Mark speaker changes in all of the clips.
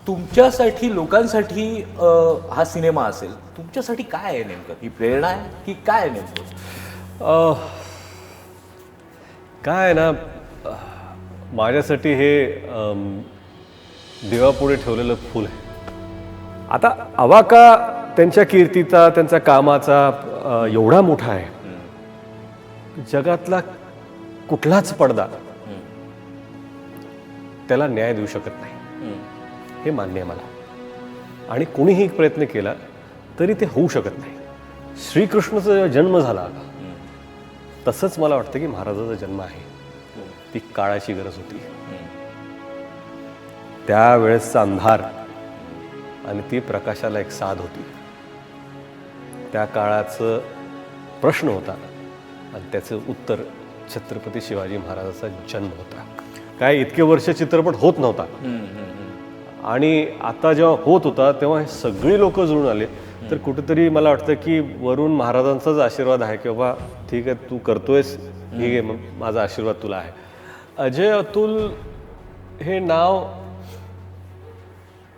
Speaker 1: तुमच्यासाठी लोकांसाठी हा सिनेमा असेल, तुमच्यासाठी काय आहे नेमकं? ही प्रेरणा आहे की काय आहे नेमकं?
Speaker 2: काय आहे ना, माझ्यासाठी हे देवापुढे ठेवलेलं फूल आहे. आता अवाका त्यांच्या कीर्तीचा, त्यांच्या कामाचा एवढा मोठा आहे, जगातला कुठलाच पडदा त्याला न्याय देऊ शकत नाही, हे मान्य आहे मला. आणि कोणीही प्रयत्न केला तरी ते होऊ शकत नाही. श्रीकृष्णाचा जेव्हा जन्म झाला तसंच मला वाटतं की महाराजाचा जन्म आहे. ती काळाची गरज होती, त्यावेळेसचा अंधार आणि ती प्रकाशाला एक साथ होती. त्या काळाचं प्रश्न होता आणि त्याचं उत्तर छत्रपती शिवाजी महाराजाचा जन्म होता. काय इतके वर्ष चित्रपट होत नव्हता आणि आता जेव्हा होत होता तेव्हा हे सगळी लोक जुळून आले. तर कुठेतरी मला वाटतं की वरून महाराजांचाच आशीर्वाद आहे की बाबा ठीक आहे, तू करतोयस, ठीक आहे, मग माझा आशीर्वाद तुला आहे. अजय अतुल हे नाव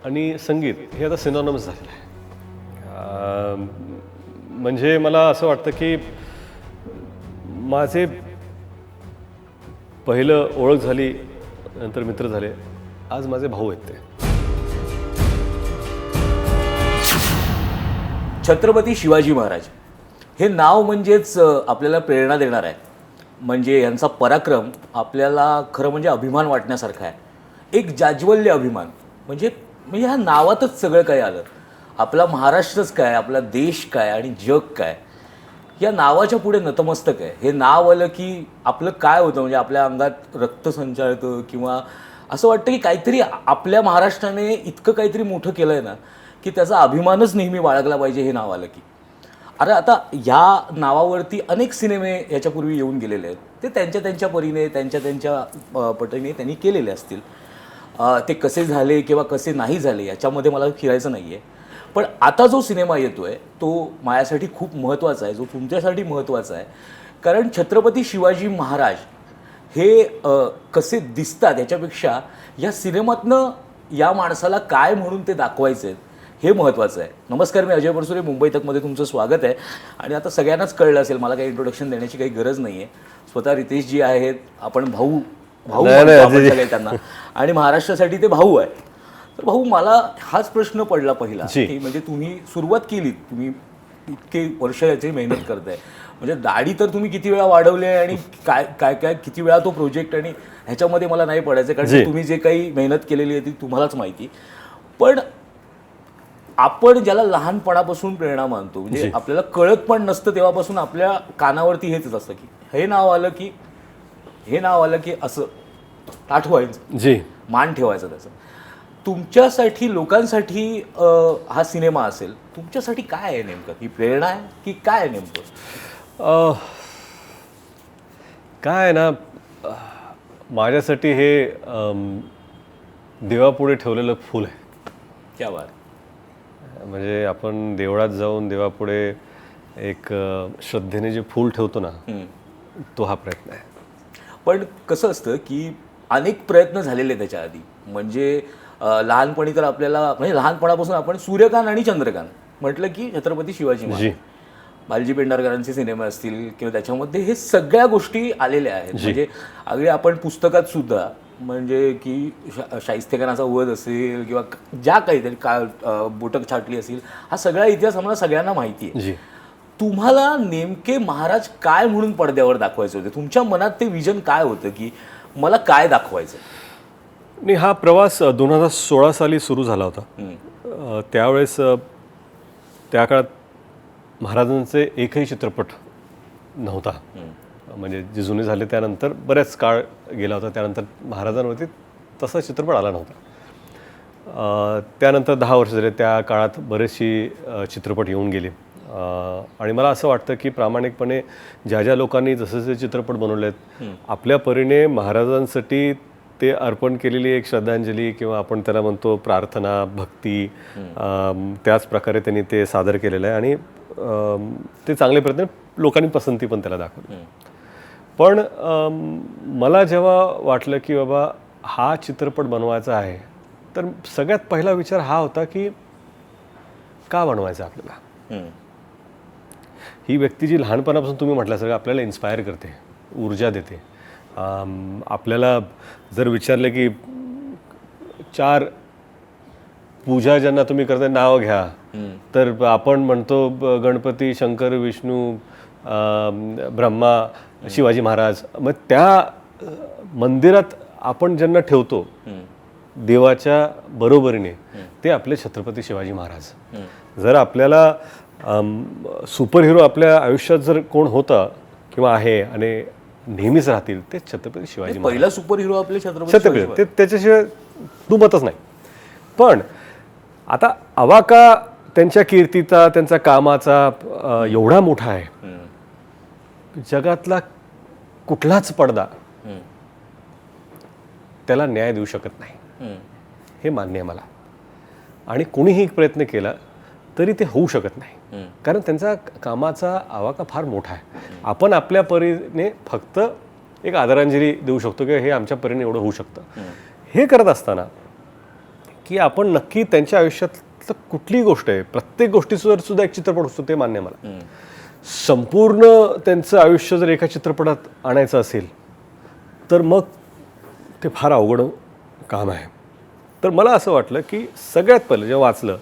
Speaker 2: आणि संगीत हे आता सिनॉनिमस झालेलं आहे. म्हणजे मला असं वाटतं की माझे पहिलं ओळख झाली, नंतर मित्र झाले, आज माझे भाऊ आहेत ते.
Speaker 1: छत्रपती शिवाजी महाराज हे नाव म्हणजेच आपल्याला प्रेरणा देणार आहे. म्हणजे यांचा पराक्रम आपल्याला खरं म्हणजे अभिमान वाटण्यासारखा आहे. एक जाज्वल्य अभिमान. म्हणजे म्हणजे ह्या नावातच सगळं काही आलं. आपला महाराष्ट्रच काय, आपला देश काय आणि जग काय, या नावाच्या पुढे नतमस्तक आहे. हे नाव आलं की आपलं काय होतं, म्हणजे आपल्या अंगात रक्त संचाळतं किंवा असं वाटतं की काहीतरी आपल्या महाराष्ट्राने इतकं काहीतरी मोठं केलं आहे ना की त्याचा अभिमानच नेहमी बाळगला पाहिजे हे नाव आलं की. अरे आता ह्या नावावरती अनेक सिनेमे याच्यापूर्वी येऊन गेलेले आहेत. ते त्यांच्या त्यांच्या परीने, त्यांच्या पटीने त्यांनी केलेले असतील. ते कसे झाले किंवा कसे नाही झाले याच्यामध्ये मला फिरायचं नाही आहे. पण आता जो सिनेमा येतो आहे तो माझ्यासाठी खूप महत्त्वाचा आहे, जो तुमच्यासाठी महत्त्वाचा आहे. कारण छत्रपती शिवाजी महाराज हे कसे दिसतात याच्यापेक्षा या सिनेमातनं या माणसाला काय म्हणून ते दाखवायचं आहे हे महत्त्वाचं आहे. नमस्कार, मी अजय परसुरे, मुंबई तकमध्ये तुमचं स्वागत आहे. आणि आता सगळ्यांनाच कळलं असेल, मला काही इंट्रोडक्शन देण्याची काही गरज नाही आहे. स्वतः रितेशजी आहेत, आपण भाऊ भाऊ आपण सगळे त्यांना, आणि महाराष्ट्रासाठी ते भाऊ आहे. तर भाऊ, मला हाच प्रश्न पडला पहिला की म्हणजे तुम्ही सुरुवात केली, तुम्ही इतके वर्ष याची मेहनत करताय, म्हणजे दाढी तर तुम्ही किती वेळा वाढवली आहे आणि काय काय काय किती वेळा तो प्रोजेक्ट, आणि ह्याच्यामध्ये मला नाही पडायचं कारण तुम्ही जे काही मेहनत केलेली आहे ती तुम्हालाच माहिती. पण आपण ज्याला लहानपणापासून प्रेरणा मानतो, म्हणजे आपल्याला कळत पण नसतं तेव्हापासून आपल्या कानावरती हेच असतं की हे नाव आलं की असं आठवायचं, मान ठेवायचं त्याचं. तुमच्यासाठी लोकांसाठी हा सिनेमा असेल, तुमच्यासाठी काय आहे नेमकं? ही प्रेरणा आहे की काय आहे नेमकं?
Speaker 2: काय आहे ना, माझ्यासाठी हे देवापुढे ठेवलेलं फूल आहे.
Speaker 1: क्या बात.
Speaker 2: म्हणजे आपण देवळात जाऊन देवापुढे एक श्रद्धेने जे फूल ठेवतो ना, तो हा प्रयत्न आहे.
Speaker 1: पण कसं असतं की अनेक प्रयत्न झालेले त्याच्या आधी. म्हणजे लहानपणी तर आपल्याला, म्हणजे लहानपणापासून आपण सूर्यकांत आणि चंद्रकांत म्हटलं की छत्रपती शिवाजी महाराज, बालजी पेंढारकरांचे सिनेमे असतील किंवा त्याच्यामध्ये हे सगळ्या गोष्टी आलेल्या आहेत. म्हणजे अगदी आपण पुस्तकात सुद्धा, म्हणजे की शाहिस्तेखानाचा वध असेल किंवा ज्या काहीतरी बोटक छाटली असेल, हा सगळा इतिहास आम्हाला सगळ्यांना माहिती आहे. तुम्हाला नेमके महाराज काय म्हणून पडद्यावर दाखवायचे होते? तुमच्या मनात ते विजन काय होतं की मला काय दाखवायचं?
Speaker 2: नाही, हा प्रवास 2016 साली सुरू झाला होता. त्यावेळेस त्या काळात महाराजांचे एकही चित्रपट नव्हता. म्हणजे जे जुने झाले त्यानंतर बऱ्याच काळ गेला होता, त्यानंतर महाराजांवरती तसा चित्रपट आला नव्हता. त्यानंतर 10 वर्ष झाले, त्या काळात बरेचशी चित्रपट येऊन गेले. आणि मला असं वाटतं की प्रामाणिकपणे ज्या ज्या लोकांनी जसे जसे चित्रपट बनवले आहेत, आपल्या परीने महाराजांसाठी ते अर्पण केलेली एक श्रद्धांजली किंवा आपण त्याला म्हणतो प्रार्थना, भक्ती, त्याच प्रकारे त्यांनी ते सादर केलेलं आहे. आणि ते चांगले प्रयत्न, लोकांनी पसंती पण त्याला दाखवली. पण मला जेव्हा वाटलं की बाबा हा चित्रपट बनवायचा आहे तर सगळ्यात पहिला विचार हा होता की का बनवायचं आपल्याला. ही व्यक्ती जी लहानपणापासून तुम्ही म्हटलं सगळं आपल्याला इन्स्पायर करते, ऊर्जा देते. आपल्याला जर विचारलं की 4 पूजा ज्यांना तुम्ही करता नाव घ्या, तर आपण म्हणतो गणपती, शंकर, विष्णू, ब्रह्मा, शिवाजी महाराज. मग त्या मंदिरात आपण ज्यांना ठेवतो देवाच्या बरोबरीने ते आपले छत्रपती शिवाजी महाराज. जर आपल्याला सुपर हिरो आपल्या आयुष्यात जर कोण होता किंवा आहे आणि नेहमीच राहतील ते छत्रपती शिवाजी महाराज.
Speaker 1: पहिला सुपर हिरो आपले छत्रपती
Speaker 2: ते त्याच्याशिवाय दुमतच नाही. पण आता अवाका त्यांच्या कीर्तीचा, त्यांच्या कामाचा एवढा मोठा आहे, जगातला कुठलाच पडदा त्याला न्याय देऊ शकत नाही, हे मान्य आहे मला. आणि कोणीही प्रयत्न केला तरी ते होऊ शकत नाही, कारण त्यांचा कामाचा आवाका फार मोठा आहे. आपण आपल्या परीने फक्त एक आदरांजली देऊ शकतो की हे आमच्या परीने एवढं होऊ शकतं. हे करत असताना की आपण नक्की त्यांच्या आयुष्यातलं कुठलीही गोष्ट आहे, प्रत्येक गोष्टीवर सुद्धा एक चित्रपट असतो, ते मान्य मला. संपूर्ण त्यांचं आयुष्य जर एका चित्रपटात आणायचं असेल तर मग ते फार अवघड काम आहे. तर मला असं वाटलं की सगळ्यात पहिलं जेव्हा वाचलं,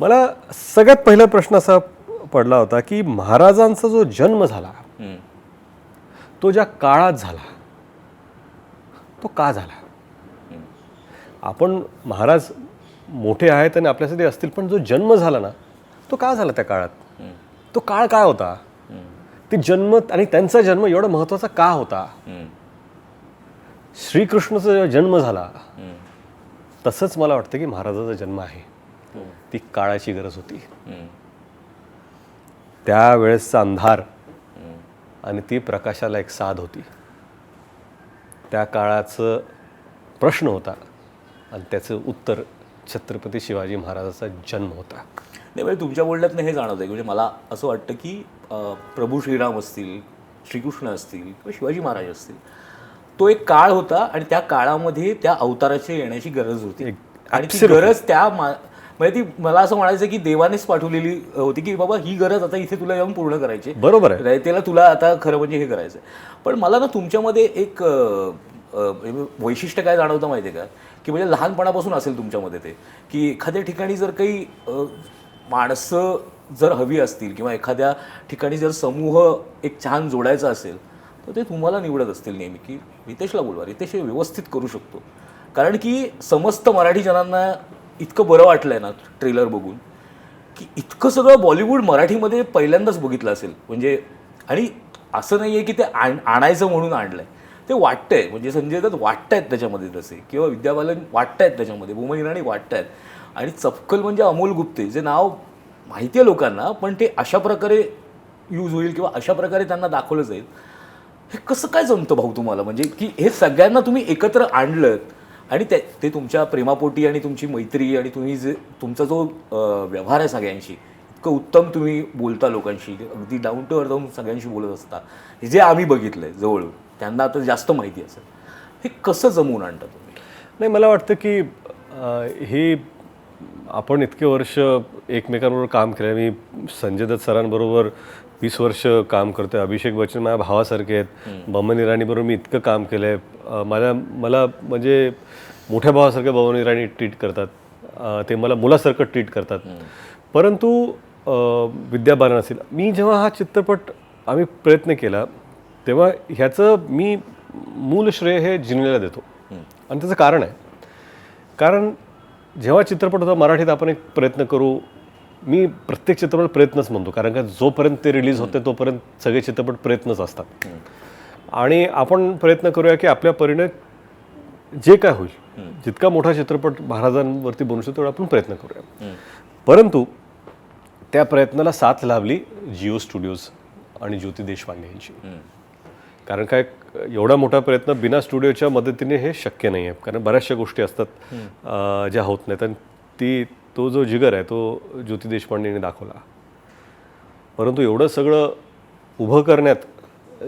Speaker 2: मला सगळ्यात पहिला प्रश्न असा पडला होता की महाराजांचा जो जन्म झाला तो ज्या काळात झाला तो का झाला. आपण महाराज मोठे आहेत आणि आपल्यासाठी असतील, पण जो जन्म झाला ना तो का झाला त्या काळात, तो काळ काय होता, ते जन्म आणि त्यांचा जन्म एवढा महत्त्वाचा का होता. श्रीकृष्णाचा जेव्हा जन्म झाला तसंच मला वाटतं की महाराजाचा जन्म आहे, ती काळाची गरज होती. त्यावेळेसचा अंधार आणि ती प्रकाशाला एक साध होती. त्या काळाचं प्रश्न होता आणि त्याचं उत्तर छत्रपती शिवाजी महाराजाचा जन्म होता.
Speaker 1: नाही म्हणजे तुमच्या बोलण्यातनं हे जाणवतं आहे, म्हणजे मला असं वाटतं की प्रभू श्रीराम असतील, श्रीकृष्ण असतील किंवा शिवाजी महाराज असतील, तो एक काळ होता आणि त्या काळामध्ये त्या अवताराची येण्याची गरज होती. आणि ती गरज म्हणजे ती मला असं म्हणायचं की देवानेच पाठवलेली होती की बाबा ही गरज आता इथे तुला येऊन पूर्ण करायची.
Speaker 2: बरोबर आहे,
Speaker 1: त्याला तुला आता खरं म्हणजे हे करायचं. पण मला ना तुमच्यामध्ये एक वैशिष्ट्य काय जाणवतं माहिती आहे का, की म्हणजे लहानपणापासून असेल तुमच्यामध्ये ते, की एखाद्या ठिकाणी जर काही माणसं जर हवी असतील किंवा एखाद्या ठिकाणी जर समूह एक छान जोडायचा असेल तर ते तुम्हाला निवडत असतील नेहमी, की रितेशला बोलवा, रितेश हे व्यवस्थित करू शकतो. कारण की समस्त मराठी जनांना इतकं बरं वाटलं आहे ना ट्रेलर बघून, की इतकं सगळं बॉलिवूड मराठीमध्ये पहिल्यांदाच बघितलं असेल. म्हणजे आणि असं नाही आहे की ते आणायचं म्हणून आणलं आहे, ते वाटतंय. म्हणजे संजय दत्त वाटतायत त्याच्यामध्ये तसे, किंवा विद्या बालन वाटतायत त्याच्यामध्ये, बोमन इराणी वाटतायत, आणि चपकल म्हणजे अमोल गुप्ते जे नाव माहिती आहे लोकांना, पण ते अशा प्रकारे यूज होईल किंवा अशा प्रकारे त्यांना दाखवलं जाईल. हे कसं काय जमतं भाऊ तुम्हाला, म्हणजे की हे सगळ्यांना तुम्ही एकत्र आणलं आणि ते तुमच्या प्रेमापोटी आणि तुमची मैत्री आणि तुम्ही जे तुमचा जो व्यवहार आहे सगळ्यांशी, इतकं उत्तम तुम्ही बोलता लोकांशी, अगदी डाऊन टू अर्थ जाऊन सगळ्यांशी बोलत असता, हे जे आम्ही बघितलं आहे जवळून, त्यांना आता जास्त माहिती असेल, हे कसं जमवून आणता तुम्ही.
Speaker 2: नाही मला वाटतं की हे आपण इतके वर्ष एकमेकांबरोबर काम केलं. मी संजय दत्त सरांबरोबर 20 वर्ष काम करतो आहे. अभिषेक बच्चन माझ्या भावासारखे आहेत. बमन इराणीबरोबर मी इतकं काम केलं आहे. मला म्हणजे मोठ्या भावासारख्या बमन इराणी ट्रीट करतात, ते मला मुलासारखं ट्रीट करतात. परंतु विद्या बालन असेल, मी जेव्हा हा चित्रपट आम्ही प्रयत्न केला तेव्हा ह्याचं मी मूल श्रेय हे जिनलेला देतो. आणि त्याचं कारण आहे, कारण जेव्हा चित्रपट होता मराठीत आपण एक प्रयत्न करू, मी प्रत्येक चित्रपट प्रयत्नच म्हणतो, कारण का जोपर्यंत ते रिलीज होते तोपर्यंत सगळे चित्रपट प्रयत्नच असतात. आणि आपण प्रयत्न करूया की आपल्या परीने जे काय होईल, जितका मोठा चित्रपट महाराजांवरती बनवू शकतो तेवढा आपण प्रयत्न करूया. परंतु त्या प्रयत्नाला साथ लाभली जिओ स्टुडिओज आणि ज्योती देशपांडे यांची. कारण काय एवढा मोठा प्रयत्न बिना स्टुडिओच्या मदतीने हे शक्य नाही आहे, कारण बऱ्याचशा गोष्टी असतात ज्या होत नाहीत. आणि तो जो जिगर आहे तो ज्योती देशपांडेने दाखवला. परंतु एवढं सगळं उभं करण्यात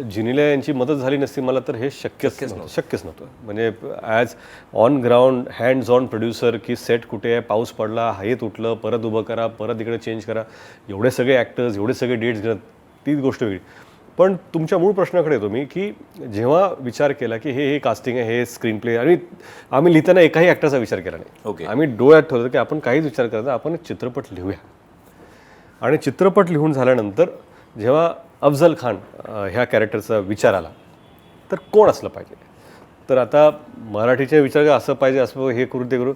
Speaker 2: जिनीला यांची मदत झाली नसती मला तर हे शक्यच नव्हतं. म्हणजे as on ground hands on producer की सेट कुठे आहे, पाऊस पडला, हे तुटलं, परत उभं करा, परत इकडे चेंज करा, एवढे सगळे ॲक्टर्स, एवढे सगळे डेट्स घेणं, तीच गोष्ट वेगळी. पण तुमच्या मूळ प्रश्नाकडे येतो मी की जेव्हा विचार केला की हे कास्टिंग आहे, हे स्क्रीन प्ले, आणि आम्ही लिहिताना एकाही ॲक्टरचा विचार केला नाही.
Speaker 1: ओके.
Speaker 2: आम्ही डोळ्यात ठेवलं की आपण काहीच विचार करता, आपण एक चित्रपट लिहूया. आणि चित्रपट लिहून झाल्यानंतर जेव्हा अफजल खान ह्या कॅरेक्टरचा विचार आला तर कोण असलं पाहिजे, तर आता मराठीचे विचार असं पाहिजे, असं हे करू ते करू,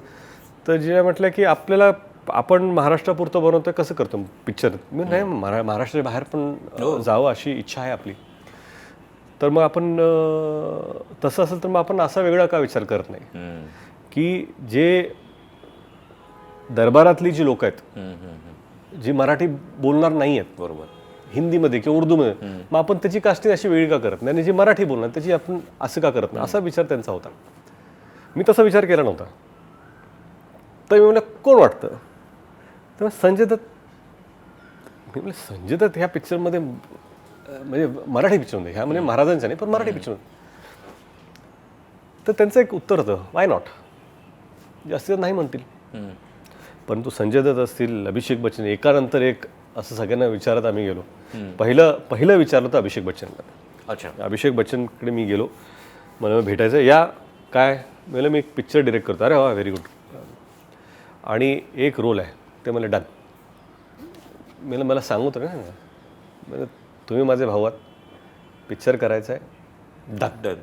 Speaker 2: तर जे म्हटलं की आपल्याला आपण महाराष्ट्रापुरतं बनवतोय, कसं करतो पिक्चर, मी नाही महाराष्ट्राच्या बाहेर पण जावं अशी इच्छा आहे आपली. तर मग आपण तसं असेल तर मग आपण असा वेगळा का विचार करत नाही की जे दरबारातली जी लोक आहेत जी मराठी बोलणार नाही आहेत,
Speaker 1: बरोबर,
Speaker 2: हिंदीमध्ये किंवा उर्दूमध्ये, मग आपण त्याची कास्टिंग अशी वेगळी का करत नाही, आणि जी मराठी बोलणार त्याची आपण असं का करत नाही, असा विचार त्यांचा होता. मी तसा विचार केला नव्हता. तर मी म्हणलं कोण वाटतं, तर संजय दत्त. मी म्हणलं संजय दत्त ह्या पिक्चरमध्ये, म्हणजे मराठी पिक्चरमध्ये, ह्या म्हणजे महाराजांच्या नाही पण मराठी पिक्चरमध्ये. तर त्यांचं एक उत्तर होतं, वाय नॉट, जास्त नाही म्हणतील. परंतु संजय दत्त असतील, अभिषेक बच्चन, एकानंतर एक असं सगळ्यांना विचारत आम्ही गेलो. पहिलं विचारलं होतं अभिषेक बच्चनला.
Speaker 1: अच्छा.
Speaker 2: अभिषेक बच्चनकडे मी गेलो, मला भेटायचं, या काय मला, मी एक पिक्चर डिरेक्ट करतो. अरे वा, व्हेरी गुड. आणि एक रोल आहे, ते मला डन. मला सांगू तर ना, म्हणजे तुम्ही माझे भाऊ आहात, पिक्चर करायचं आहे, डन.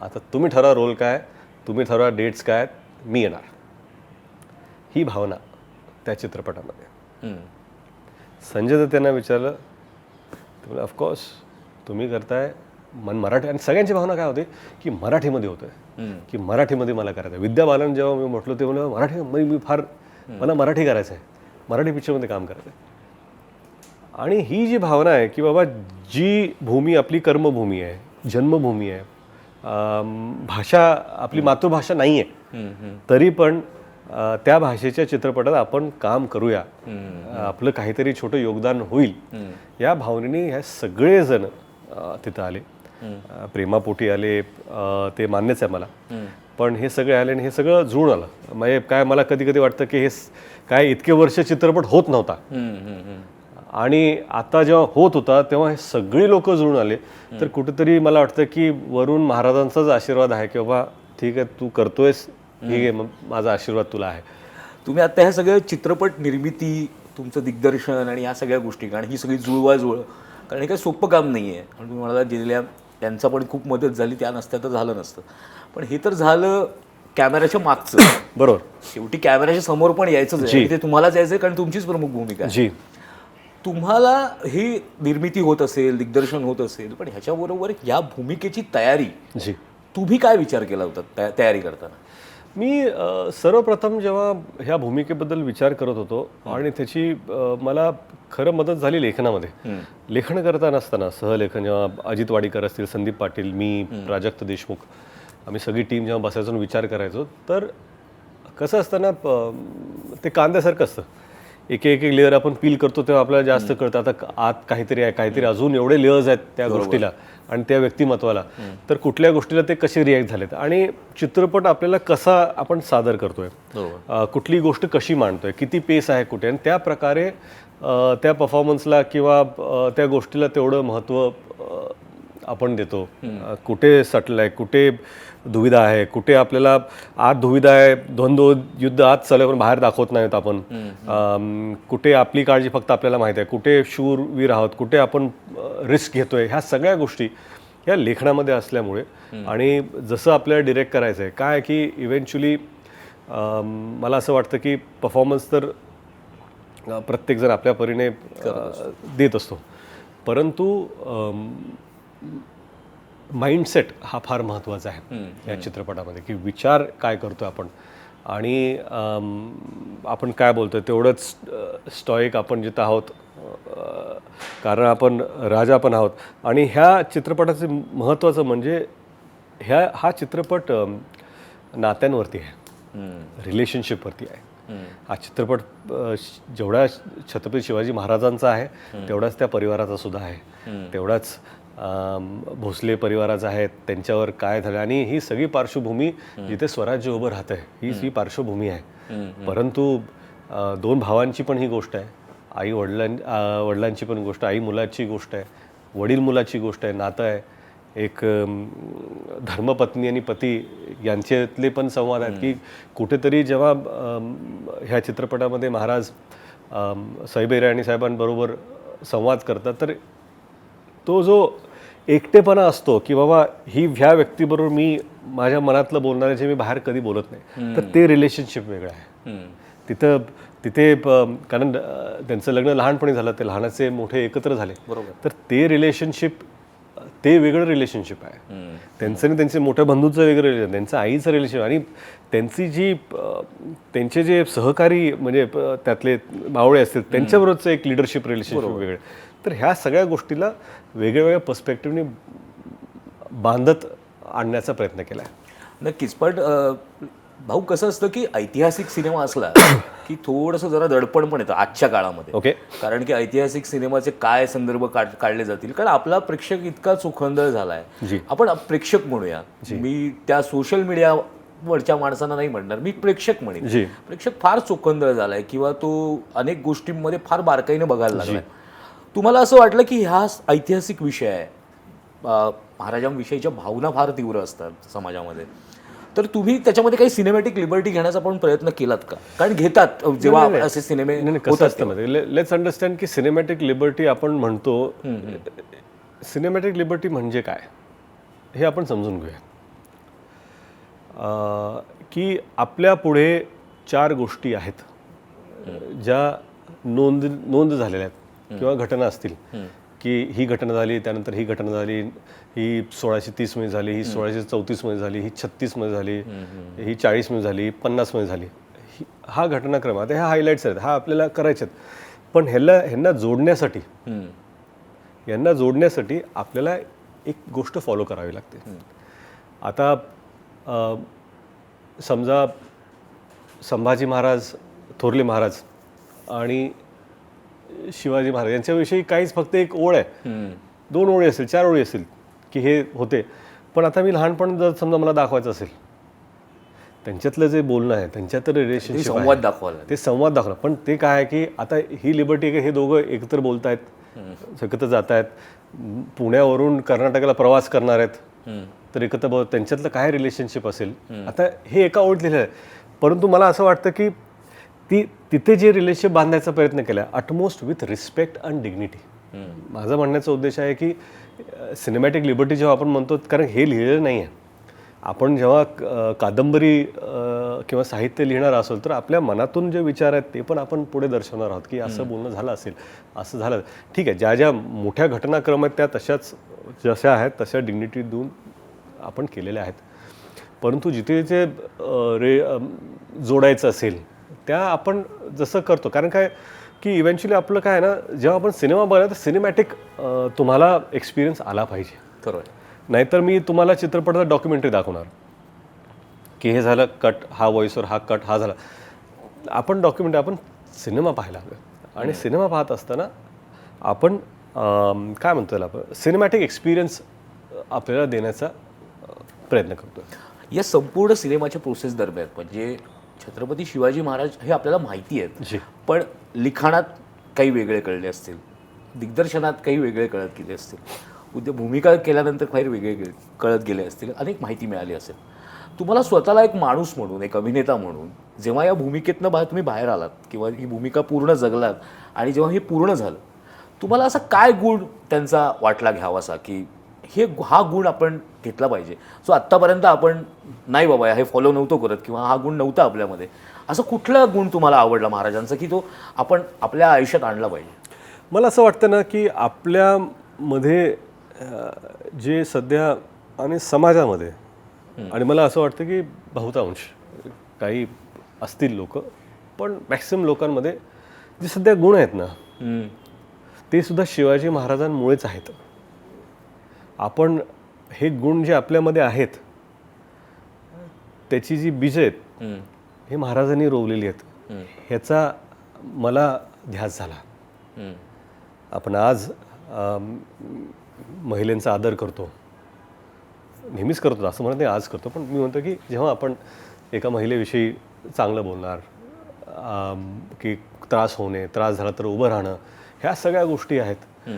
Speaker 2: आता तुम्ही ठरवा रोल काय, तुम्ही ठरवा डेट्स काय, मी येणार. ही भावना त्या चित्रपटामध्ये. संजय दत्त त्यांना विचारलं, ते म्हणजे ऑफकोर्स तुम्ही करताय मराठी, आणि सगळ्यांची भावना काय होते की मराठीमध्ये होतं, की मराठीमध्ये मला करायचं आहे. विद्या बालन जेव्हा मी म्हटलं ते म्हणलं मराठी, मी फार, मला मराठी करायचं आहे, मराठी पिक्चरमध्ये काम करायचं आहे. आणि ही जी भावना आहे की बाबा जी भूमी आपली कर्मभूमी आहे, जन्मभूमी आहे, भाषा आपली मातृभाषा नाही आहे, तरी पण त्या भाषेच्या चित्रपटात आपण काम करूया, आपलं काहीतरी छोटं योगदान होईल, या भावनेने ह्या सगळेजण तिथं आले. प्रेमापोटी आले, ते मान्यच आहे मला, पण हे सगळे आले आणि हे सगळं जुळून आलं. म्हणजे काय, मला कधी कधी वाटतं की हे काय इतके वर्ष चित्रपट होत नव्हता, आणि आता जेव्हा होत होता तेव्हा हे सगळी लोक जुळून आले. तर कुठेतरी मला वाटतं की वरून महाराजांचाच आशीर्वाद आहे की बाबा ठीक आहे, तू करतोयस, ठीक आहे, मग माझा आशीर्वाद तुला आहे.
Speaker 1: तुम्ही आता ह्या सगळ्या चित्रपट निर्मिती, तुमचं दिग्दर्शन आणि ह्या सगळ्या गोष्टी, कारण ही सगळी जुळवाजुळव, कारण हे काही सोपं काम नाही आहे. आणि तुम्ही म्हणाला जिल्ह्या त्यांचा पण खूप मदत झाली, त्या नसत्या तर झालं नसतं. पण हे तर झालं कॅमेऱ्याच्या मागचं.
Speaker 2: बरोबर,
Speaker 1: शेवटी कॅमेऱ्याच्या समोर पण यायचं आहे, ते तुम्हालाच यायचं आहे, कारण तुमचीच प्रमुख भूमिका आहे.
Speaker 2: जी.
Speaker 1: तुम्हाला ही निर्मिती होत असेल, दिग्दर्शन होत असेल, पण ह्याच्याबरोबर या भूमिकेची तयारी,
Speaker 2: जी,
Speaker 1: तुम्ही काय विचार केला होता तयारी करताना?
Speaker 2: मी सर्वप्रथम जेव्हा ह्या भूमिकेबद्दल विचार करत होतो, आणि त्याची मला खरं मदत झाली लेखनामध्ये. लेखन करताना असताना सहलेखन, जेव्हा अजित वाडीकर असतील, संदीप पाटील, मी, प्राजक्त देशमुख, आम्ही सगळी टीम जेव्हा बसायचो आणि विचार करायचो, तर कसं असतं ना, ते कांद्यासारखं असतं. एक एक लेअर आपण पील करतो तेव्हा आपल्याला जास्त कळतं आता आत काहीतरी आहे, काहीतरी अजून एवढे लेअर्स आहेत त्या गोष्टीला आणि त्या व्यक्तिमत्वाला, तर कुठल्या गोष्टीला ते कसे रिॲक्ट झालेत, आणि चित्रपट आपल्याला कसा आपण सादर करतोय, कुठली गोष्ट कशी मांडतोय, किती पेस आहे कुठे, आणि त्या प्रकारे त्या परफॉर्मन्सला किंवा त्या गोष्टीला तेवढं महत्त्व आपण देतो. कुठे सटलं आहे, कुठे दुविधा आहे, कुठे आपल्याला आत दुविधा आहे, द्वंद्व युद्ध आत चालू आहे पण बाहेर दाखवत नाहीत आपण, कुठे आपली काळजी फक्त आपल्याला माहिती आहे, कुठे शूरवीर आहोत, कुठे आपण रिस्क घेतोय, ह्या सगळ्या गोष्टी ह्या लेखनामध्ये असल्यामुळे. आणि जसं आपल्याला डिरेक्ट करायचं आहे काय की इव्हेंच्युअली मला असं वाटतं की परफॉर्मन्स तर प्रत्येकजण आपल्या परीने देत असतो, परंतु माइंडसेट हा फार महत्त्वाचा आहे या चित्रपटामध्ये, की विचार काय करतो आपण, आणि आपण काय बोलतोय तेवढंच स्टॉईक आपण जिथं आहोत, कारण आपण राजा पण आहोत. आणि ह्या चित्रपटाचं महत्त्वाचं म्हणजे हा चित्रपट नात्यांवरती आहे, रिलेशनशिपवरती आहे. हा चित्रपट जेवढा छत्रपती शिवाजी महाराजांचा आहे तेवढाच त्या परिवाराचा सुद्धा आहे, तेवढाच भोसले परिवाराचं आहे, त्यांच्यावर काय झालं, आणि ही सगळी पार्श्वभूमी जिथे स्वराज्य उभं राहतं आहे ही पार्श्वभूमी आहे. परंतु 2 भावांची पण ही गोष्ट आहे, आई वडिलांची पण गोष्ट, आई मुलाची गोष्ट आहे, वडील मुलाची गोष्ट आहे, नातं आहे, एक धर्मपत्नी आणि पती यांच्यातले पण संवाद आहेत की कुठेतरी जेव्हा ह्या चित्रपटामध्ये महाराज साहेब इराणी साहेबांबरोबर संवाद करतात तर तो जो एकटेपणा असतो की बाबा ह्या व्यक्तीबरोबर मी माझ्या मनातलं बोलणारे जे मी बाहेर कधी बोलत नाही, तर ते रिलेशनशिप वेगळं आहे. तिथे कारण त्यांचं लग्न लहानपणी झालं, ते लहानाचे मोठे एकत्र झाले, तर ते रिलेशनशिप ते वेगळं रिलेशनशिप आहे. त्यांचं आणि त्यांचे मोठ्या बंधूचं वेगळं रिलेशन, त्यांचं आईचं रिलेशन, आणि त्यांची त्यांचे जे सहकारी म्हणजे त्यातले मावळे असतील त्यांच्याबरोबरचं एक लिडरशिप रिलेशनशिप वेगळं. तर ह्या सगळ्या गोष्टीला वेगळ्या वेगळ्या पर्स्पेक्टिव्हने बांधत आणण्याचा प्रयत्न केला आहे.
Speaker 1: नक्कीच. पण भाऊ कसं असतं की ऐतिहासिक सिनेमा असला की थोडंसं जरा दडपण पण येतं आजच्या काळामध्ये.
Speaker 2: ओके.
Speaker 1: कारण की ऐतिहासिक सिनेमाचे काय संदर्भ काढले जातील, कारण आपला प्रेक्षक इतका चोखंदळ झाला आहे. आपण प्रेक्षक म्हणूया, मी त्या सोशल मीडियावरच्या माणसांना नाही म्हणणार, मी प्रेक्षक म्हणेन. प्रेक्षक फार चोखंदळ झालाय किंवा तो अनेक गोष्टींमध्ये फार बारकाईने बघायला लागलाय. तुम्हाला असं वाटलं की हा ऐतिहासिक विषय आहे, महाराजांविषयीच्या भावना फार तीव्र असतात समाजामध्ये, तर तुम्ही त्याच्यामध्ये काही सिनेमॅटिक लिबर्टी घेण्याचा पण प्रयत्न केलात का? कारण घेतात जेव्हा असे सिनेमे
Speaker 2: कसं असतं, लेट्स अंडरस्टँड की सिनेमॅटिक लिबर्टी आपण म्हणतो, सिनेमॅटिक लिबर्टी म्हणजे काय हे आपण समजून घेऊया. की आपल्या पुढे 4 गोष्टी आहेत ज्या नोंद झालेल्या आहेत किंवा घटना असतील की ही घटना झाली, त्यानंतर ही घटना झाली, ही 1630 मध्ये झाली, ही 1634 मध्ये झाली, ही 36 मध्ये झाली, ही 40 मध्ये झाली, 50 मध्ये झाली. हा घटनाक्रम आता ह्या हायलाईट्स आहेत, हा आपल्याला करायचे आहेत. पण ह्यांना जोडण्यासाठी आपल्याला एक गोष्ट फॉलो करावी लागते. आता समजा संभाजी महाराज, थोरले महाराज आणि शिवाजी महाराज यांच्याविषयी काहीच फक्त एक ओळ आहे, 2 ओळी असेल, 4 ओळी असेल की हे होते. पण आता मी लहानपण जर समजा मला दाखवायचं असेल, त्यांच्यातलं जे बोलणं आहे, त्यांच्यात रिलेशनशिप,
Speaker 1: संवाद दाखवायला,
Speaker 2: ते संवाद दाखवणं. पण ते काय आहे की आता ही लिबर्टी हे दोघं एकत्र बोलत आहेत, एकत्र जात आहेत, पुण्यावरून कर्नाटकाला प्रवास करणार आहेत, तर एकत्र त्यांच्यातलं काय रिलेशनशिप असेल, आता हे एका ओळीत लिहिलं आहे. परंतु मला असं वाटतं की तिथे जे रिलेशनशिप बांधायचा प्रयत्न केला utmost with respect and dignity. माझा म्हणण्याचा उद्देश आहे की सिनेमॅटिक लिबर्टी जेव्हा आपण म्हणतो, कारण हे लिहिलेलं नाही आहे, आपण जेव्हा कादंबरी किंवा साहित्य लिहिणार असेल तर आपल्या मनातून जे विचार आहेत ते पण आपण पुढे दर्शवणार आहोत की असं बोलणं झालं असेल, असं झालं. ठीक आहे, ज्या मोठ्या घटनाक्रम आहेत त्या तशाच जशा आहेत तशा डिग्निटी देऊन आपण केलेल्या आहेत. परंतु जिथे जे जोडायचं असेल त्या आपण जसं करतो. कारण काय की इव्हेंच्युअली आपलं काय आहे ना, जेव्हा आपण सिनेमा बघायला तर सिनेमॅटिक तुम्हाला एक्सपिरियन्स आला पाहिजे.
Speaker 1: खरं.
Speaker 2: नाहीतर मी तुम्हाला चित्रपटाचा डॉक्युमेंटरी दाखवणार की हे झालं कट, हा व्हॉइसवर, हा कट, हा झाला. आपण सिनेमा पाहायला हवं. आणि सिनेमा पाहत असताना आपण काय म्हणतो त्याला, आपण सिनेमॅटिक एक्सपिरियन्स आपल्याला देण्याचा प्रयत्न करतो.
Speaker 1: या संपूर्ण सिनेमाच्या प्रोसेस दरम्यान म्हणजे छत्रपती शिवाजी महाराज हे आपल्याला माहिती आहेत, पण लिखाणात काही वेगळे कळले असतील, दिग्दर्शनात काही वेगळे कळत गेले असतील, उद्या भूमिका केल्यानंतर काही वेगळे कळत गेले असतील, अनेक माहिती मिळाली असेल. तुम्हाला स्वतःला एक माणूस म्हणून, एक अभिनेता म्हणून जेव्हा या भूमिकेतनं तुम्ही बाहेर आलात किंवा ही भूमिका पूर्ण जगलात आणि जेव्हा हे पूर्ण झालं, तुम्हाला असा काय गुण त्यांचा वाटला घ्यावासा की हा गुण आपण घेतला पाहिजे, सो आत्तापर्यंत आपण नाही बाबा हे फॉलो नव्हतो करत किंवा हा गुण नव्हता आपल्यामध्ये, असं कुठला गुण तुम्हाला आवडला महाराजांचा की तो आपण आपल्या आयुष्यात आणला पाहिजे?
Speaker 2: मला असं वाटतं ना की आपल्यामध्ये जे सध्या आणि समाजामध्ये, आणि मला असं वाटतं की बहुतांश, काही असतील लोक पण मॅक्सिमम लोकांमध्ये जे सध्या गुण आहेत ना ते सुद्धा शिवाजी महाराजांमुळेच आहेत. आपण हे गुण जे आपल्यामध्ये आहेत त्याची जी बीज आहेत हे महाराजांनी रोवलेली आहेत, ह्याचा मला ध्यास झाला. आपण आज महिलांचा आदर करतो, नेहमीच करतो असं म्हणत नाही आज करतो, पण मी म्हणतो की जेव्हा आपण एका महिलेविषयी चांगलं बोलणार, की त्रास होणे, त्रास झाला तर उभं राहणं, ह्या सगळ्या गोष्टी आहेत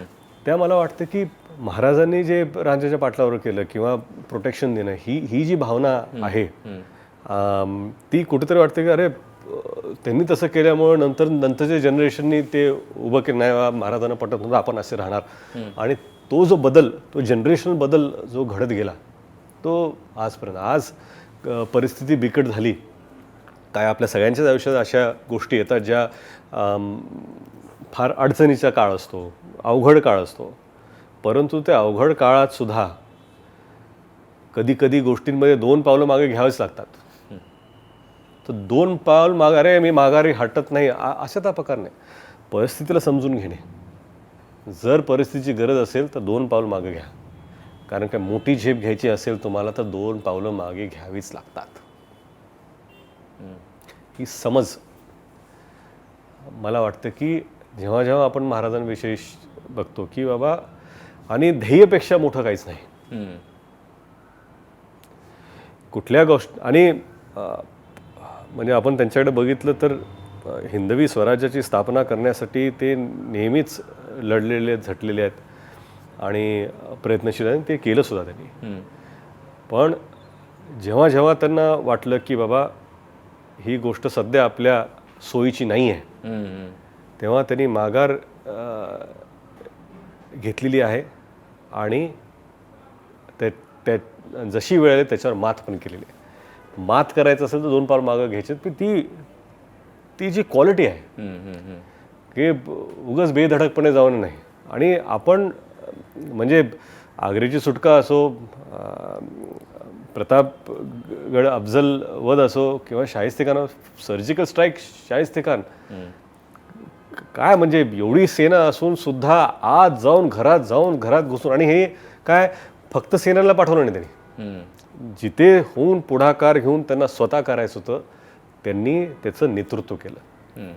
Speaker 2: त्या मला वाटतं की महाराजांनी जे राजाच्या पाटलावर केलं किंवा प्रोटेक्शन देणं, ही जी भावना आहे ती कुठेतरी वाटते की अरे त्यांनी तसं केल्यामुळं नंतरच्या जनरेशननी ते उभं केलं, नाही महाराजांना पटत नव्हतं आपण असे राहणार, आणि तो जो बदल, तो जनरेशनल बदल जो घडत गेला तो आजपर्यंत. आज परिस्थिती बिकट झाली काय, आपल्या सगळ्यांच्याच आयुष्यात अशा गोष्टी येतात ज्या फार अडचणीचा काळ असतो, अवघड काळ असतो, परंतु त्या अवघड काळात सुद्धा कधी कधी गोष्टींमध्ये 2 पावलं मागे घ्यावेच लागतात. तर 2 पाऊल माग, अरे मी माघारी हटत नाही अशा त्या प्रकार नाही, परिस्थितीला समजून घेणे, जर परिस्थितीची गरज असेल तर 2 पाऊल मागे घ्या, कारण काय मोठी झेप घ्यायची असेल तुम्हाला तर 2 पावलं मागे घ्यावीच लागतात. ही समज मला वाटतं की जेव्हा जेव्हा आपण महाराजांविषयी बघतो की बाबा, आणि ध्येयपेक्षा मोठं काहीच नाही कुठल्या गोष्ट, आणि म्हणजे आपण त्यांच्याकडे बघितलं तर हिंदवी स्वराज्याची स्थापना करण्यासाठी ते नेहमीच लढलेले आहेत, झटलेले आहेत आणि प्रयत्नशील आहेत, ते केलं सुद्धा त्यांनी. पण जेव्हा जेव्हा त्यांना वाटलं की बाबा ही गोष्ट सध्या आपल्या सोयीची नाही आहे, तेव्हा त्यांनी माघार घेतलेली आहे आणि त्या जशी वेळ आहे त्याच्यावर मात पण केलेली आहे. मात करायचं असेल तर 2 पाऊल मागं घ्यायचे, पण ती जी क्वालिटी आहे की उगाच बेधडकपणे जाऊन नाही. आणि आपण म्हणजे आग्र्याची सुटका असो, प्रतापगड अफजल वध असो किंवा शाहिस्तेखान, सर्जिकल स्ट्राईक शाहिस्तेखान, काय म्हणजे एवढी सेना असून सुद्धा आज जाऊन घरात घुसून, आणि हे काय फक्त सेनेला पाठवलं नाही त्यांनी, जिथे होऊन पुढाकार घेऊन त्यांना स्वतः करायचं होतं त्यांनी त्याचं नेतृत्व केलं.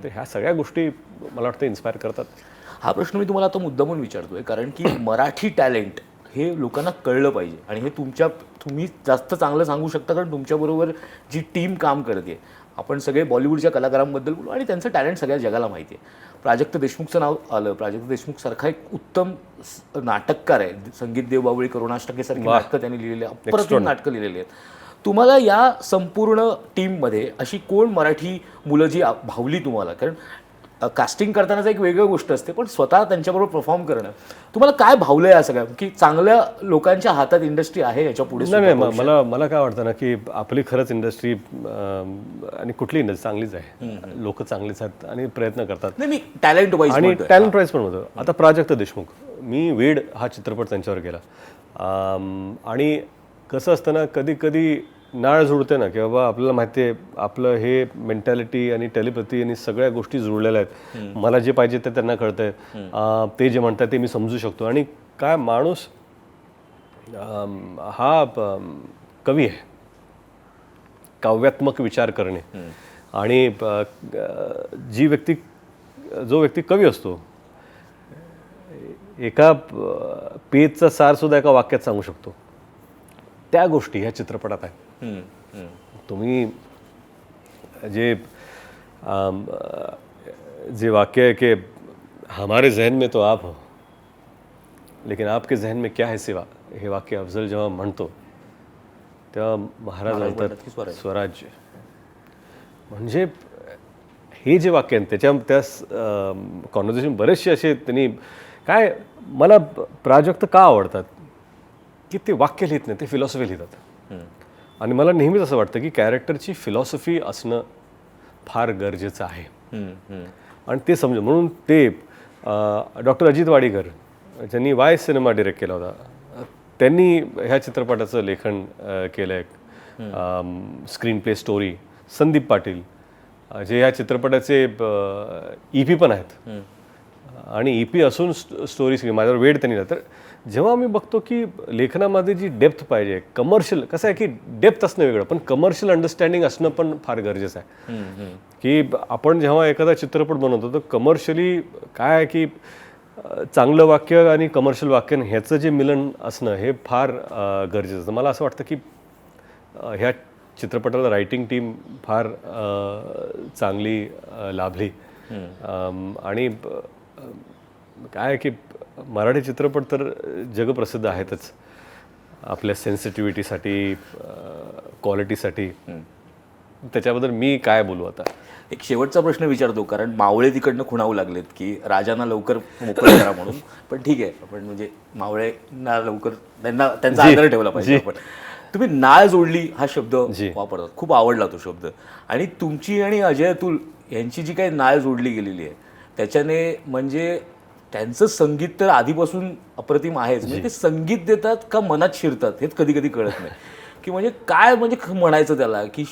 Speaker 2: तर ह्या सगळ्या गोष्टी मला वाटतं इन्स्पायर करतात.
Speaker 1: हा प्रश्न मी तुम्हाला आता मुद्दामून विचारतोय कारण की मराठी टॅलेंट हे लोकांना कळलं पाहिजे, आणि हे तुम्ही जास्त चांगलं सांगू शकता कारण तुमच्याबरोबर जी टीम काम करते. आपण सगळे बॉलिवूडच्या कलाकारांबद्दल बोलू आणि त्यांचं टॅलेंट सगळ्या जगाला माहिती आहे. प्राजक्त देशमुखचं नाव आलं. प्राजक्त देशमुख सारखा एक उत्तम नाटककार आहे. संगीत देवबावळी, करुणाष्टकेसारखी नाटकं त्यांनी लिहिलेली, अप्रतिम नाटकं लिहिलेली आहेत. तुम्हाला या संपूर्ण टीममध्ये अशी कोण मराठी मुलं जी भावली तुम्हाला? कारण कास्टिंग करतानाच एक वेगळी गोष्ट असते, पण स्वतः त्यांच्याबरोबर परफॉर्म करणं, तुम्हाला काय भावलं या सगळ्या की चांगल्या लोकांच्या हातात इंडस्ट्री आहे याच्या पुढे?
Speaker 2: नाही, मला काय वाटतं ना की आपली खरंच इंडस्ट्री आणि कुठली इंडस्ट्री चांगलीच आहे, लोक चांगलीच आहेत आणि प्रयत्न करतात.
Speaker 1: नाही, मी टॅलेंट वाईज
Speaker 2: आणि टॅलेंट वाईज पण होतं. आता प्राजक्त देशमुख, मी वेड हा चित्रपट त्यांच्यावर केला, आणि कसं असतं ना, कधी कधी नाळ जुळते ना की बाबा आपल्याला माहिती आहे आपलं हे मेंटॅलिटी आणि टेलिपॅथी आणि सगळ्या गोष्टी जुळलेल्या आहेत. मला जे पाहिजे ते त्यांना कळतंय, ते जे म्हणतात ते मी समजू शकतो. आणि काय माणूस हा कवी आहे, काव्यात्मक विचार करणे, आणि जो व्यक्ती कवी असतो एका पेजचा सारसुद्धा एका वाक्यात सांगू शकतो. त्या गोष्टी ह्या चित्रपटात आहेत. तुम्ही जे वाक्य आहे की हमारे जहन में तो आप हो लेकिन आपके जहन में क्या है सिवा, हे वाक्य अफजल जेव्हा म्हणतो तेव्हा महाराज म्हणतात स्वराज्य. म्हणजे हे जे वाक्य आहे त्या कॉन्व्हर्सेशन बरेचसे असे त्यांनी, काय मला प्राजक्त का आवडतात की ते वाक्य लिहित नाही, ते फिलॉसॉफी लिहितात. आणि मला नेहमीच असं वाटतं की कॅरेक्टरची फिलॉसॉफी असणं फार गरजेचं आहे, आणि ते समज म्हणून ते डॉक्टर अजित वाडीकर ज्यांनी वाय सिनेमा डिरेक्ट केला होता, त्यांनी ह्या चित्रपटाचं लेखन केलं आहे, screen play story. Sandeep Patil जे ह्या चित्रपटाचे EP पण आहेत, आणि EP असून स्टोरी माझ्यावर वेळ त्यांनी दिला. तर जेव्हा मी बघतो की लेखनामध्ये जी डेप्थ पाहिजे, कमर्शियल कसं आहे की डेप्थ असणं वेगळं, पण कमर्शियल अंडरस्टँडिंग असणं पण फार गरजेचं आहे. की आपण जेव्हा एखादा चित्रपट बनवतो तर कमर्शियली काय आहे की चांगलं वाक्य आणि कमर्शियल वाक्य ह्याचं जे मिलन असणं हे फार गरजेचं असतं. मला असं वाटतं की ह्या चित्रपटाला रायटिंग टीम फार चांगली लाभली. आणि काय आहे की मराठी चित्रपट तर जगप्रसिद्ध आहेतच आपल्या सेन्सिटिव्हिटीसाठी, क्वालिटीसाठी. त्याच्याबद्दल मी काय बोलू आता.
Speaker 1: एक शेवटचा प्रश्न विचारतो, कारण मावळे तिकडनं खुणावू लागलेत की राजांना लवकर मोकळं करा म्हणून. पण ठीक आहे, आपण म्हणजे मावळेंना लवकर त्यांचा आदर ठेवला पाहिजे आपण. तुम्ही नाळ जोडली हा शब्द वापरतात, खूप आवडला तो शब्द. आणि तुमची आणि अजय अतुल यांची जी काही नाळ जोडली गेलेली आहे त्याच्याने म्हणजे त्यांचं संगीत तर आधीपासून अप्रतिम आहेच. म्हणजे ते संगीत देतात का मनात शिरतात हेच कधी कधी कळत नाही. की म्हणजे काय म्हणजे म्हणायचं त्याला, की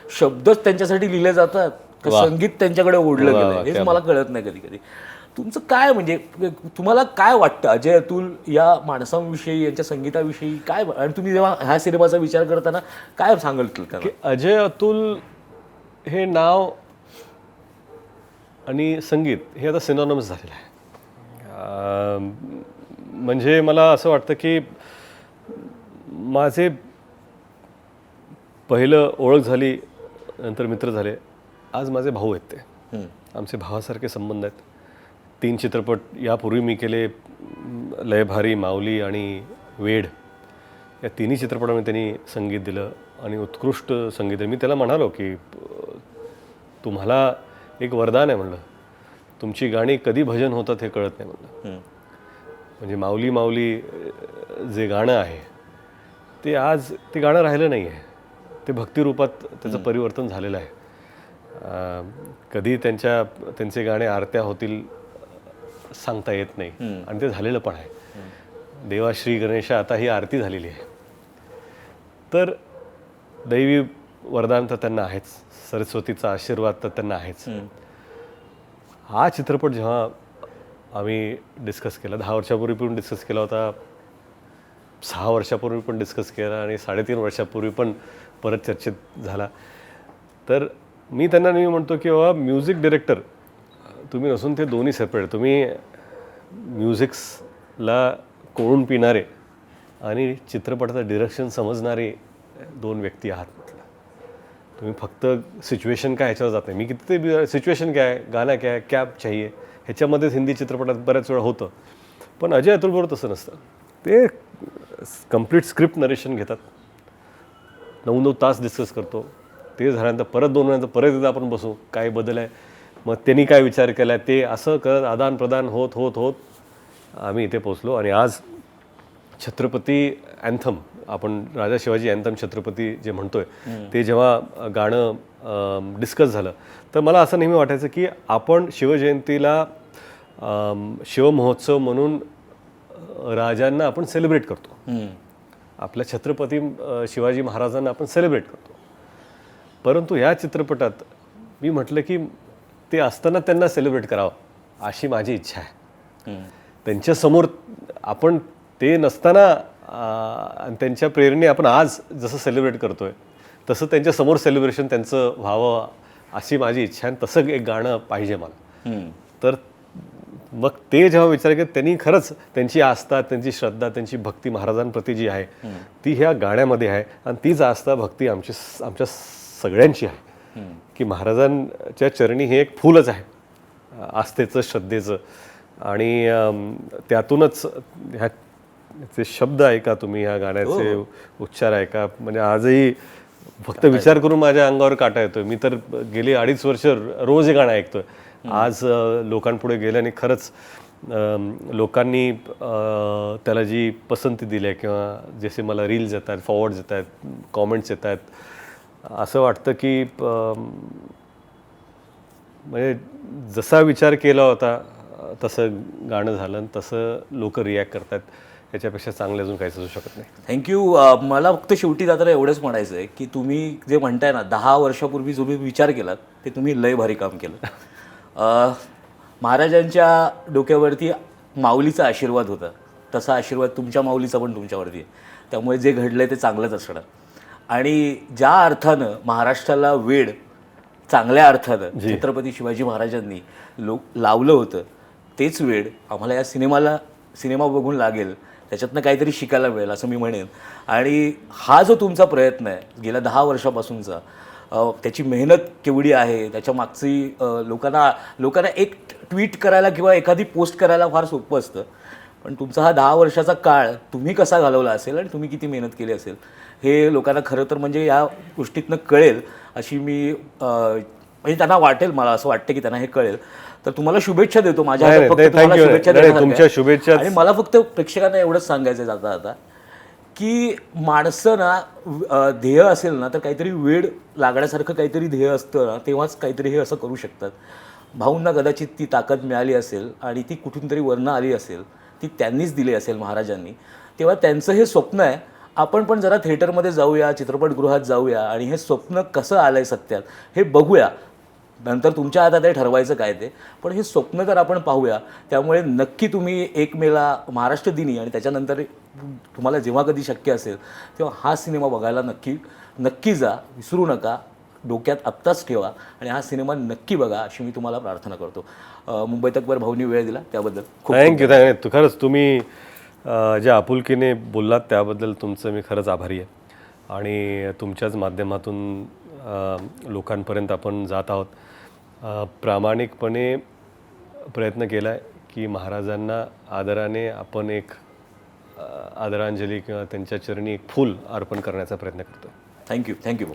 Speaker 1: शब्दच त्यांच्यासाठी लिहिले जातात का संगीत त्यांच्याकडे ओढलं गेलं हेच मला कळत नाही कधी कधी. तुमचं काय म्हणजे तुम्हाला काय वाटतं अजय अतुल या माणसांविषयी, यांच्या संगीताविषयी काय? आणि तुम्ही जेव्हा ह्या सिनेमाचा विचार करताना काय सांगाल की
Speaker 2: अजय अतुल हे नाव आणि संगीत हे आता सिनॉनिमस झालेलं आहे. म्हणजे मला असं वाटतं की माझे पहिलं ओळख झाली, नंतर मित्र झाले, आज माझे भाऊ आहेत. ते आमचे भावासारखे संबंध आहेत. 3 चित्रपट यापूर्वी मी केले, लयभारी, माऊली आणि वेड. या 3ही चित्रपटामध्ये त्यांनी संगीत दिलं आणि उत्कृष्ट संगीत दिलं. मी त्याला म्हणालो की तुम्हाला एक वरदान आहे म्हणलं, तुमची गाणी कधी भजन होतात हे कळत नाही म्हणलं. म्हणजे माऊली माऊली जे गाणं आहे ते आज ते गाणं राहिलं नाही आहे, ते भक्तिरूपात त्याचं परिवर्तन झालेलं आहे. कधी त्यांचे गाणे आरत्या होतील सांगता येत नाही आणि ते झालेलं पण आहे. देवा श्री गणेशा आता ही आरती झालेली आहे. तर दैवी वरदान तर त्यांना आहेच, सरस्वतीचा आशीर्वाद तर त्यांना आहेच. हा चित्रपट जेव्हा आम्ही डिस्कस केला, 10 वर्षापूर्वी पण डिस्कस केला होता, 6 वर्षापूर्वी पण डिस्कस केला आणि 3.5 वर्षापूर्वी पण परत चर्चेत झाला. तर मी त्यांना नेहमी म्हणतो की बाबा म्युझिक डिरेक्टर तुम्ही नसून ते दोन्ही सेपरेट. तुम्ही म्युझिक्सला कोळून पिणारे आणि चित्रपटाचं डिरेक्शन समजणारे 2 व्यक्ती आहात म्हटलं. तुम्ही फक्त सिच्युएशन काय ह्याच्यावर जात नाही. मी किती सिच्युएशन काय आहे, गाणं काय, कॅब चाहिए, ह्याच्यामध्येच हिंदी चित्रपटात बऱ्याच वेळा होतं. पण अजय अतुलबरोबर तसं नसतं. ते कम्प्लीट स्क्रिप्ट नरेशन घेतात, 9-9 तास डिस्कस करतो. ते झाल्यानंतर परत 2 महिन्यानंतर परत एकदा आपण बसू, काय बदल आहे, मग त्यांनी काय विचार केला आहे, ते असं करत आदान प्रदान होत होत होत आम्ही इथे पोचलो. आणि आज छत्रपती अँथम, आपण राजा शिवाजी अँथम छत्रपती जे म्हणतोय ते जेव्हा गाणं डिस्कस झालं तर मला असं नेहमी वाटायचं की आपण शिवजयंतीला शिवमहोत्सव म्हणून राजांना आपण सेलिब्रेट करतो, आपल्या छत्रपती शिवाजी महाराजांना आपण सेलिब्रेट करतो. परंतु या चित्रपटात मी म्हटलं की ते असताना त्यांना सेलिब्रेट करावं अशी माझी इच्छा आहे. त्यांच्यासमोर आपण ते नसताना त्यांच्या प्रेरणेने आपण आज जसं सेलिब्रेट करतोय तसं त्यांच्यासमोर सेलिब्रेशन त्यांचं व्हावं अशी माझी इच्छा आहे. तसं एक गाणं पाहिजे मला. तर मग ते जेव्हा विचार केला, त्यांनी खरंच त्यांची आस्था, त्यांची श्रद्धा, त्यांची भक्ती महाराजांप्रती जी आहे ती ह्या गाण्यामध्ये आहे. आणि तीच आस्था भक्ती आमच्या सगळ्यांची आहे की महाराजांच्या चरणी हे एक फुलच आहे आस्थेचं, श्रद्धेचं. आणि त्यातूनच ह्याचे शब्द ऐका तुम्ही, ह्या गाण्याचे उच्चार ऐका. म्हणजे आजही फक्त विचार करून माझ्या अंगावर काटा येतोय. मी तर गेली 2.5 वर्ष रोज हे गाणं ऐकतोय. आज लोकांपुढे गेल्याने खरंच लोकांनी त्याला जी पसंती दिली आहे किंवा जसे मला रील्स येत आहेत, फॉरवर्ड्स येत आहेत, कॉमेंट्स येत आहेत, असं वाटतं की म्हणजे जसा विचार केला होता तसं गाणं झालं आणि तसं लोक रिॲक्ट करतात. याच्यापेक्षा चांगलं अजून काहीच असू शकत नाही.
Speaker 1: थँक्यू. मला फक्त शेवटी जाताना एवढंच म्हणायचं आहे की तुम्ही जे म्हणताय ना 10 वर्षापूर्वी जो मी विचार केलात ते तुम्ही लय भारी काम केलं. महाराजांच्या डोक्यावरती माऊलीचा आशीर्वाद होता, तसा आशीर्वाद तुमच्या माऊलीचा पण तुमच्यावरती आहे. त्यामुळे जे घडलं आहे ते चांगलंच असणार. आणि ज्या अर्थानं महाराष्ट्राला वेड चांगल्या अर्थानं छत्रपती शिवाजी महाराजांनी लावलं होतं तेच वेळ आम्हाला या सिनेमा बघून लागेल, त्याच्यातनं काहीतरी शिकायला मिळेल असं मी म्हणेन. आणि हा जो तुमचा प्रयत्न आहे गेल्या 10 वर्षापासूनचा, त्याची मेहनत केवढी आहे, त्याच्या मागची लोकांना एक ट्विट करायला किंवा एखादी पोस्ट करायला फार सोपं असतं, पण तुमचा हा 10 वर्षाचा काळ तुम्ही कसा घालवला असेल आणि तुम्ही किती मेहनत केली असेल हे लोकांना खरं तर म्हणजे या गोष्टीतनं कळेल अशी मी म्हणजे त्यांना वाटेल, मला असं वाटतं की त्यांना हे कळेल. तर तुम्हाला शुभेच्छा देतो माझ्या
Speaker 2: नाही,
Speaker 1: हातात फक्त
Speaker 2: नाही,
Speaker 1: तुम्हाला
Speaker 2: thank you.
Speaker 1: शुभेच्छा
Speaker 2: नाही,
Speaker 1: देण्यासारखं
Speaker 2: तुमच्या
Speaker 1: आहे.
Speaker 2: शुभेच्छाच-
Speaker 1: आणि मला फक्त प्रेक्षकांना एवढंच सांगायचं आहे जाता जाता की माणसं ना ध्येय असेल ना तर काहीतरी वेळ लागण्यासारखं काहीतरी ध्येय असतं ना, तेव्हाच काहीतरी हे असं करू शकतात. भाऊंना कदाचित ती ताकद मिळाली असेल आणि ती कुठून तरी वरनं आली असेल, ती त्यांनीच दिली असेल महाराजांनी. तेव्हा त्यांचं हे स्वप्न आहे, आपण पण जरा थिएटरमध्ये जाऊया, चित्रपटगृहात जाऊया आणि हे स्वप्न कसं आलं आहे सत्यात हे बघूया. नंतर तुमच्या हातात आहे ठरवायचं काय ते, पण हे स्वप्न तर आपण पाहूया. त्यामुळे नक्की तुम्ही 1 मेला महाराष्ट्र दिनी आणि त्याच्यानंतर तुम्हाला जेव्हा कधी शक्य असेल तेव्हा हा सिनेमा बघायला नक्की जा, विसरू नका, डोक्यात आत्ताच ठेवा आणि हा सिनेमा नक्की बघा अशी मी तुम्हाला प्रार्थना करतो. मुंबई तकवर भाऊंनी वेळ दिला त्याबद्दल खूप
Speaker 2: थँक्यू. थँक्यू. खरंच तुम्ही ज्या आपुलकीने बोललात त्याबद्दल तुमचं मी खरंच आभारी आहे. आणि तुमच्याच माध्यमातून लोकांपर्यंत आपण जात आहोत. प्रामाणिकपणे प्रयत्न केला आहे की महाराजांना आदराने आपण एक आदरांजली किंवा त्यांच्या चरणी एक फूल अर्पण करण्याचा प्रयत्न करतो.
Speaker 1: थँक्यू.
Speaker 2: थँक्यू.